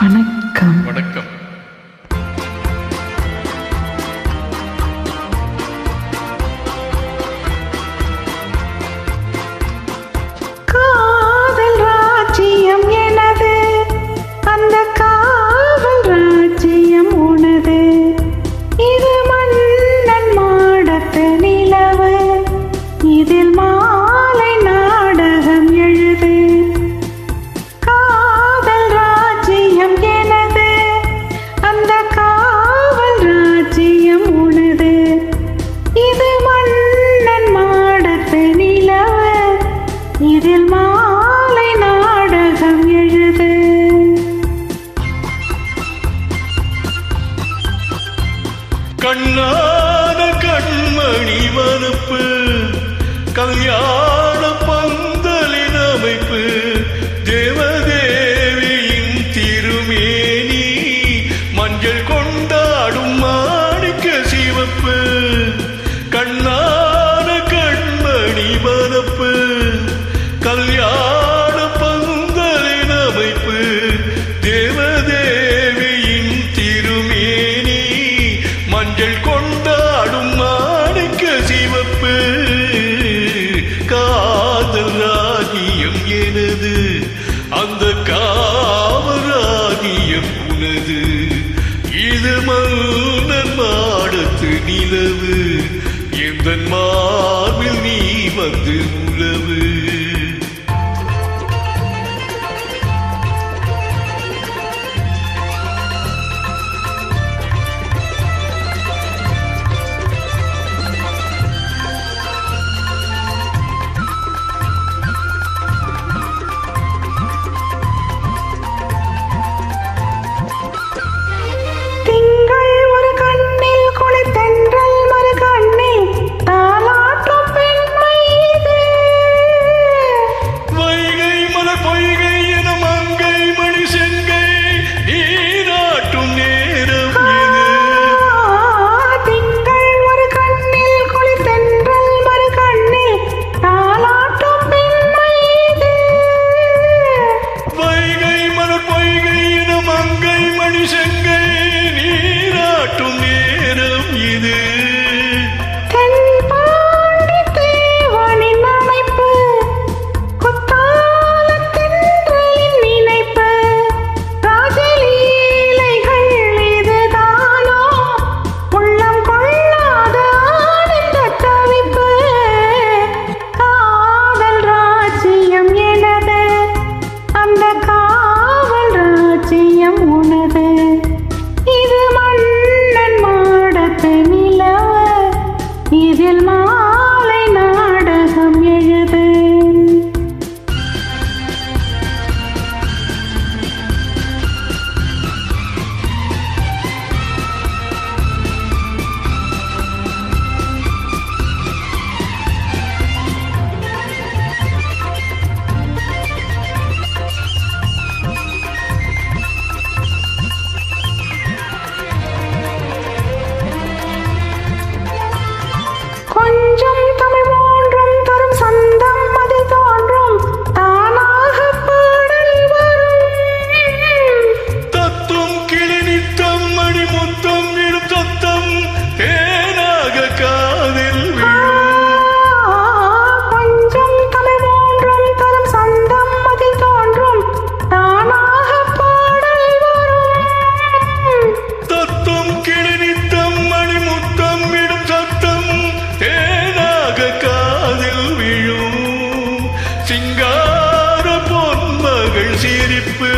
வணக்கம். வணக்கம். காதல் ராஜ்யம் எனது, அந்த காவல் ராஜ்யம் உனது. இது மன்னன் மாடத்து நிலவு, இதில் மாலை நாடகம் எழுது. காதல் ராஜ்யம் எனது, அந்த காவல் ராஜ்யம் உனது. இது மன்னன் மாடத்து நிலவு, இதில் மாலை நாடகம் எழுது. கண்ணான கண்மணி மறுப்பு, கல்யாண பந்தலின் அமைப்பு, தேவதேவியின் திருமேனி, மஞ்சள் கொண்டாடும் மாணிக்க சிவப்பு. கண்ணான கண்மணி மறுப்பு, கல்யாண பந்தலின் அமைப்பு, தேவதேவியின் திருமேனி, மஞ்சள் கொண்டாடும் மாணிக்க சிவப்பு. காதல் ராஜ்யம் எனது, அந்த காவல் ராஜ்யம் உனது. இது மன்னன் மாடத்து நிலவு, எந்தன் மார்பில் நீ வந்து உலவு. திங்கள் ஒரு கண்ணில் குளித்தென்றல் மறு கண்ணில் தாலாட்டும் பெண்மை இது. வைகை மலர் பொய்கை என மங்கை மணி செங்கை நீராட்டும் நேரம் இது. திங்கள் ஒரு கண்ணில் குளித்தென்றல் மறு கண்ணில் தாலாட்டும் பெண்மை இது. வைகை மலர் பொய்கை என மங்கை மணி செங்கை நீராட்டும் நேரம் இது. தென்பாண்டி தேவனின் அமைப்பு, குத்தாலத் தென்றலின் நினைப்பு, ராஜலீலைகள் இதுதானோ, உள்ளம் கொள்ளாத ஆனந்த தவிப்பு. காதல் ராஜ்யம் எனது, அந்த காவல் ராஜ்யம் உனது. இது மன்னன் மாடத்து நிலவு, இதில் மாலை நாடகம் எழுது. கொஞ்சம் தமிழ் மூன்றும் தரும் சந்தம் அதில் தோன்றும், தானாக பாடல் வரும். தத்தும் கிளி நித்தம் மணி முத்தம் இடும் சத்தம் தேனாக காதில் விழும். கொஞ்சம் தமிழ் மூன்றும் தரும் சந்தம் அதில் தோன்றும், தானாக பாடல் வரும். தத்தும் கிளி நித்தம் மணி முத்தம் இடும் சத்தம் தேனாக காதில் விழும். சிங்கார பொன்மகள் சிரிப்பு,